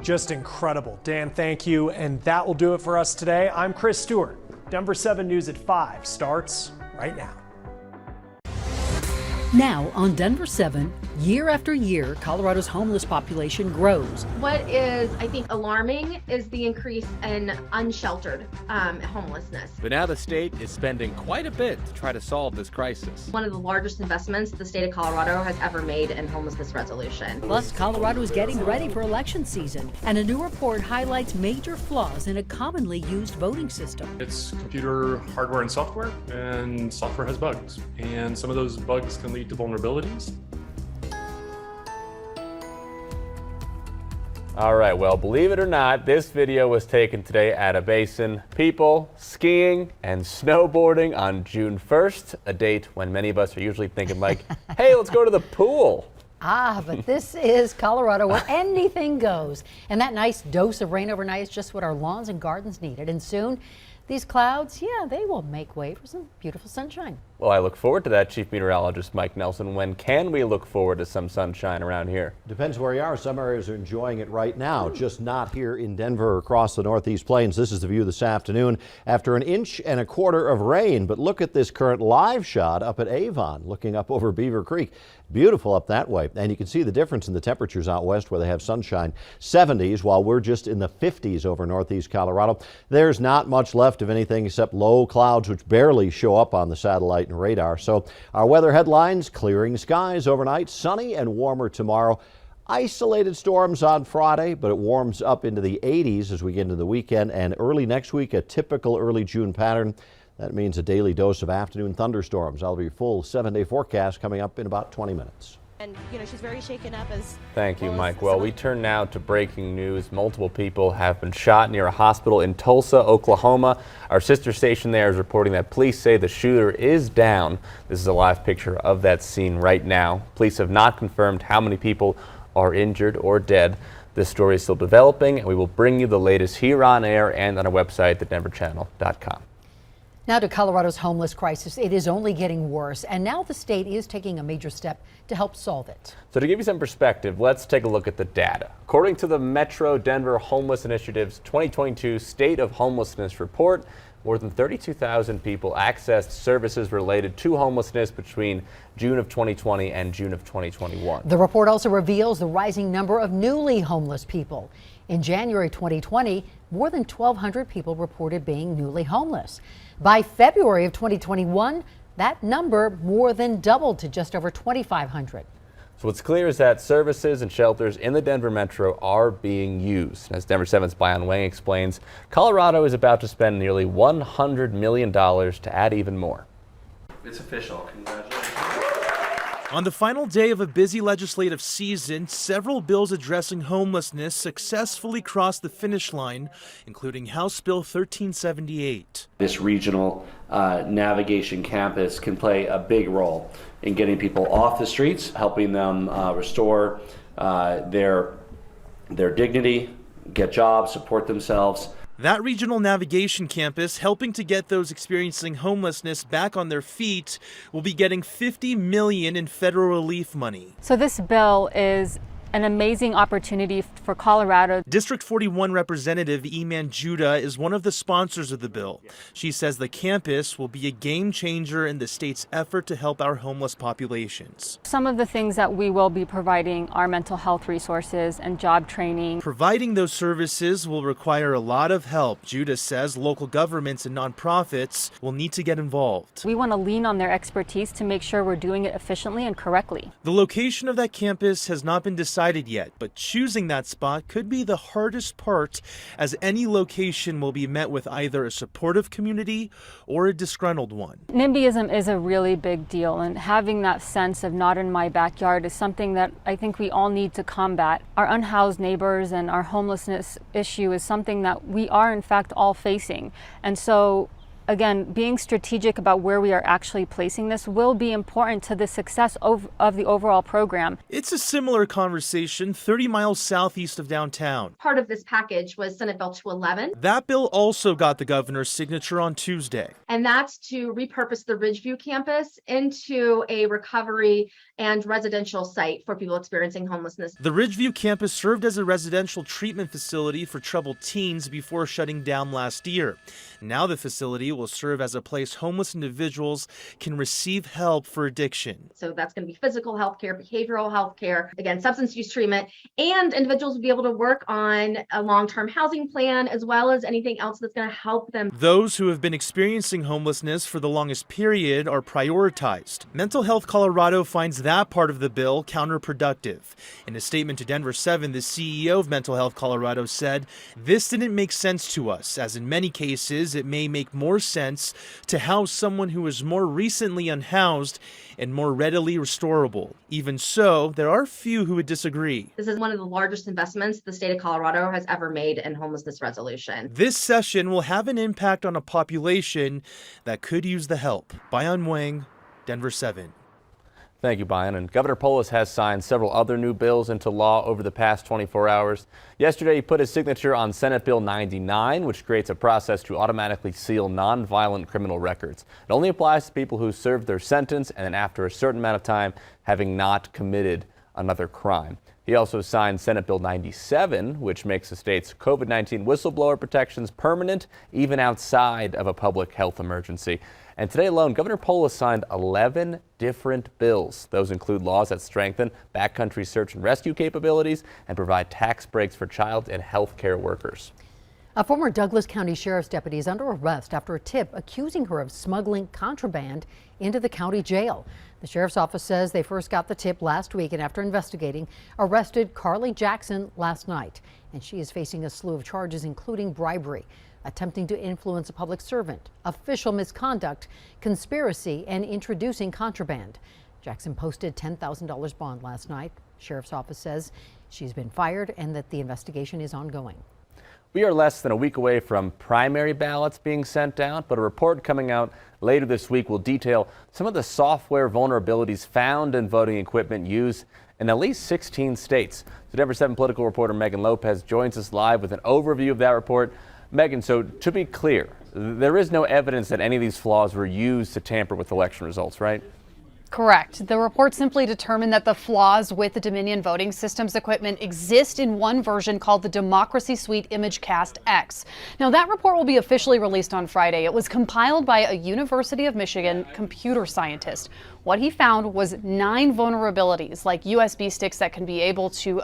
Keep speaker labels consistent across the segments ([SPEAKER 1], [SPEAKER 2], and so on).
[SPEAKER 1] Just incredible. Dan, thank you. And that will do it for us today. I'm Chris Stewart. Denver 7 News at 5 starts right now.
[SPEAKER 2] Now on Denver 7, year after year, Colorado's homeless population grows.
[SPEAKER 3] What is, I think, alarming is the increase in unsheltered homelessness.
[SPEAKER 4] But now the state is spending quite a bit to try to solve this crisis.
[SPEAKER 3] One of the largest investments the state of Colorado has ever made in homelessness resolution.
[SPEAKER 2] Plus, Colorado is getting ready for election season, and a new report highlights major flaws in a commonly used voting system.
[SPEAKER 5] It's computer hardware and software has bugs. And some of those bugs can lead to vulnerabilities.
[SPEAKER 4] All right, well, believe it or not, this video was taken today at a basin. People skiing and snowboarding on June 1st, a date when many of us are usually thinking like, hey, let's go to the pool.
[SPEAKER 2] But this is Colorado where anything goes. And that nice dose of rain overnight is just what our lawns and gardens needed. And soon, these clouds, they will make way for some beautiful sunshine.
[SPEAKER 4] Well, I look forward to that, Chief Meteorologist Mike Nelson. When can we look forward to some sunshine around here?
[SPEAKER 6] Depends where you are. Some areas are enjoying it right now, just not here in Denver or across the Northeast Plains. This is the view this afternoon after 1.25 inches of rain. But look at this current live shot up at Avon, looking up over Beaver Creek. Beautiful up that way. And you can see the difference in the temperatures out west where they have sunshine. 70s, while we're just in the 50s over northeast Colorado. There's not much left of anything except low clouds, which barely show up on the satellite and radar. So our weather headlines: clearing skies overnight, sunny and warmer tomorrow. Isolated storms on Friday, but it warms up into the 80s as we get into the weekend, and early next week, a typical early June pattern. That means a daily dose of afternoon thunderstorms. I'll be full 7-day forecast coming up in about 20 minutes.
[SPEAKER 7] And, she's very shaken up as...
[SPEAKER 4] Thank you, Mike. Well, we turn now to breaking news. Multiple people have been shot near a hospital in Tulsa, Oklahoma. Our sister station there is reporting that police say the shooter is down. This is a live picture of that scene right now. Police have not confirmed how many people are injured or dead. This story is still developing, and we will bring you the latest here on air and on our website, thedenverchannel.com.
[SPEAKER 2] Now to Colorado's homeless crisis. It is only getting worse, and now the state is taking a major step to help solve it.
[SPEAKER 4] So to give you some perspective, let's take a look at the data. According to the Metro Denver Homeless Initiative's 2022 State of Homelessness Report, more than 32,000 people accessed services related to homelessness between June of 2020 and June of 2021.
[SPEAKER 2] The report also reveals the rising number of newly homeless people. In January 2020, more than 1,200 people reported being newly homeless. By February of 2021, that number more than doubled to just over 2,500.
[SPEAKER 4] So what's clear is that services and shelters in the Denver metro are being used. As Denver 7's Brian Wang explains, Colorado is about to spend nearly $100 million to add even more.
[SPEAKER 8] It's official. Congratulations.
[SPEAKER 9] On the final day of a busy legislative season, several bills addressing homelessness successfully crossed the finish line, including House Bill 1378.
[SPEAKER 8] This regional navigation campus can play a big role in getting people off the streets, helping them restore their dignity, get jobs, support themselves.
[SPEAKER 9] That regional navigation campus, helping to get those experiencing homelessness back on their feet, will be getting $50 million in federal relief money.
[SPEAKER 10] So this bill is an amazing opportunity for Colorado.
[SPEAKER 9] District 41 Representative Eman Judah is one of the sponsors of the bill. She says the campus will be a game changer in the state's effort to help our homeless populations.
[SPEAKER 10] Some of the things that we will be providing are mental health resources and job training.
[SPEAKER 9] Providing those services will require a lot of help. Judah says local governments and nonprofits will need to get involved.
[SPEAKER 10] We want to lean on their expertise to make sure we're doing it efficiently and correctly.
[SPEAKER 9] The location of that campus has not been decided yet, but choosing that spot could be the hardest part, as any location will be met with either a supportive community or a disgruntled one.
[SPEAKER 10] NIMBYism is a really big deal, and having that sense of not in my backyard is something that I think we all need to combat. Our unhoused neighbors and our homelessness issue is something that we are in fact all facing, and so again, being strategic about where we are actually placing this will be important to the success of the overall program.
[SPEAKER 9] It's a similar conversation 30 miles southeast of downtown.
[SPEAKER 3] Part of this package was Senate Bill 211,
[SPEAKER 9] That bill also got the governor's signature on Tuesday.
[SPEAKER 3] and that's to repurpose the Ridgeview campus into a recovery and residential site for people experiencing homelessness.
[SPEAKER 9] The Ridgeview campus served as a residential treatment facility for troubled teens before shutting down last year. Now the facility will serve as a place homeless individuals can receive help for addiction.
[SPEAKER 3] So that's going to be physical health care, behavioral health care, again, substance use treatment, and individuals will be able to work on a long-term housing plan as well as anything else that's going to help them.
[SPEAKER 9] Those who have been experiencing homelessness for the longest period are prioritized. Mental Health Colorado finds that part of the bill counterproductive. In a statement to Denver 7, the CEO of Mental Health Colorado said, "This didn't make sense to us, as in many cases it may make more sense to house someone who is more recently unhoused and more readily restorable. Even so, there are few who would disagree."
[SPEAKER 3] This is one of the largest investments the state of Colorado has ever made in homelessness resolution.
[SPEAKER 9] This session will have an impact on a population that could use the help. Bayan Wang, Denver 7.
[SPEAKER 4] Thank you, Bayan. And Governor Polis has signed several other new bills into law over the past 24 hours. Yesterday, he put his signature on Senate Bill 99, which creates a process to automatically seal nonviolent criminal records. It only applies to people who served their sentence and then after a certain amount of time having not committed another crime. He also signed Senate Bill 97, which makes the state's COVID-19 whistleblower protections permanent, even outside of a public health emergency. And today alone, Governor Polis signed 11 different bills. Those include laws that strengthen backcountry search and rescue capabilities and provide tax breaks for child and health care workers.
[SPEAKER 2] A former Douglas County Sheriff's deputy is under arrest after a tip accusing her of smuggling contraband into the county jail. The sheriff's office says they first got the tip last week and after investigating, arrested Carly Jackson last night. And she is facing a slew of charges, including bribery, attempting to influence a public servant, official misconduct, conspiracy, and introducing contraband. Jackson posted $10,000 bond last night. Sheriff's office says she's been fired and that the investigation is ongoing.
[SPEAKER 4] We are less than a week away from primary ballots being sent out, but a report coming out later this week will detail some of the software vulnerabilities found in voting equipment used in at least 16 states. So Denver 7 political reporter Megan Lopez joins us live with an overview of that report. Megan, so to be clear, there is no evidence that any of these flaws were used to tamper with election results, right?
[SPEAKER 11] Correct. The report simply determined that the flaws with the Dominion voting systems equipment exist in one version called the Democracy Suite ImageCast X. Now, that report will be officially released on Friday. It was compiled by a University of Michigan computer scientist. What he found was 9 vulnerabilities, like USB sticks that can be able to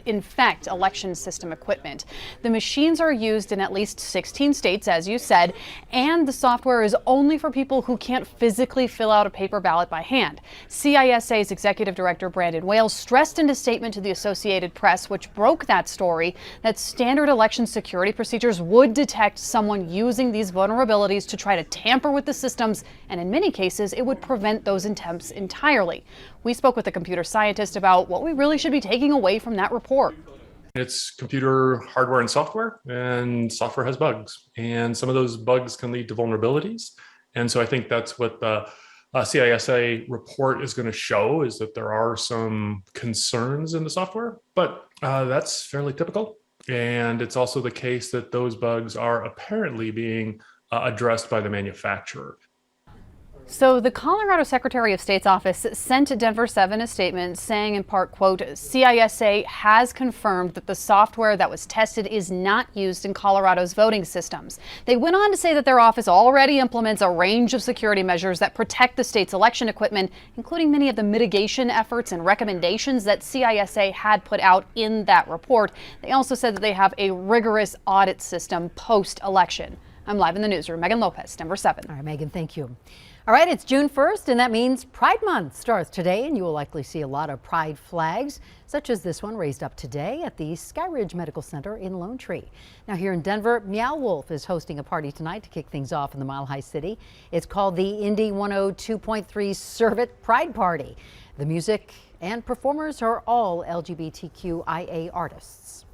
[SPEAKER 11] infect election system equipment. The machines are used in at least 16 states, as you said, and the software is only for people who can't physically fill out a paper ballot by hand. CISA's executive director Brandon Wales stressed in a statement to the Associated Press, which broke that story, that standard election security procedures would detect someone using these vulnerabilities to try to tamper with the systems, and in many cases it would prevent those attempts entirely. We spoke with a computer scientist about what we really should be taking away from that report.
[SPEAKER 5] It's computer hardware and software has bugs, and some of those bugs can lead to vulnerabilities. And so I think that's what the CISA report is going to show, is that there are some concerns in the software, but that's fairly typical. And it's also the case that those bugs are apparently being addressed by the manufacturer.
[SPEAKER 11] So the Colorado Secretary of State's office sent Denver 7 a statement saying in part, quote, CISA has confirmed that the software that was tested is not used in Colorado's voting systems. They went on to say that their office already implements a range of security measures that protect the state's election equipment, including many of the mitigation efforts and recommendations that CISA had put out in that report. They also said that they have a rigorous audit system post-election. I'm live in the newsroom. Megan Lopez, Denver 7.
[SPEAKER 2] All right, Megan, thank you. All right, it's June 1st, and that means Pride Month starts today, and you will likely see a lot of pride flags, such as this one raised up today at the Skyridge Medical Center in Lone Tree. Now here in Denver, Meow Wolf is hosting a party tonight to kick things off in the Mile High City. It's called the Indy 102.3 Serve It Pride Party. The music and performers are all LGBTQIA artists.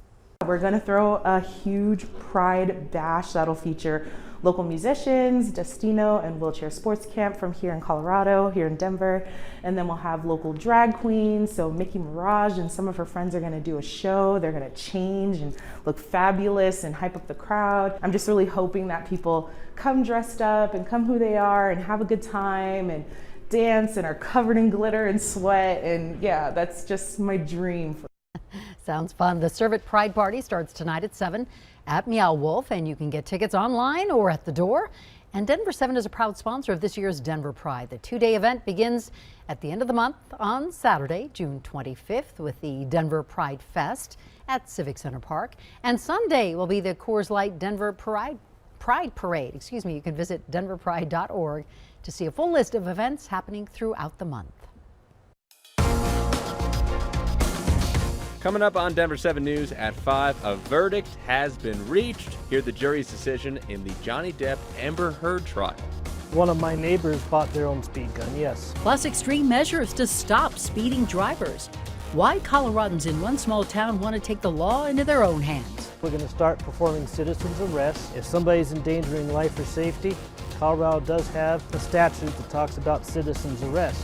[SPEAKER 12] We're going to throw a huge pride bash that'll feature local musicians, Destino and Wheelchair Sports Camp from here in Colorado, here in Denver. And then we'll have local drag queens. So Mickey Mirage and some of her friends are going to do a show. They're going to change and look fabulous and hype up the crowd. I'm just really hoping that people come dressed up and come who they are and have a good time and dance and are covered in glitter and sweat. And yeah, that's just my dream.
[SPEAKER 2] Sounds fun. The Serve It Pride Party starts tonight at 7 at Meow Wolf, and you can get tickets online or at the door. And Denver 7 is a proud sponsor of this year's Denver Pride. The two-day event begins at the end of the month on Saturday, June 25th, with the Denver Pride Fest at Civic Center Park. And Sunday will be the Coors Light Denver Pride Parade. You can visit denverpride.org to see a full list of events happening throughout the month.
[SPEAKER 4] Coming up on Denver 7 News at 5, a verdict has been reached. Hear the jury's decision in the Johnny Depp Amber Heard trial.
[SPEAKER 13] One of my neighbors bought their own speed gun, yes.
[SPEAKER 14] Plus extreme measures to stop speeding drivers. Why Coloradans in one small town want to take the law into their own hands.
[SPEAKER 13] We're going to start performing citizens arrests. If somebody's endangering life or safety, Colorado does have a statute that talks about citizens arrest.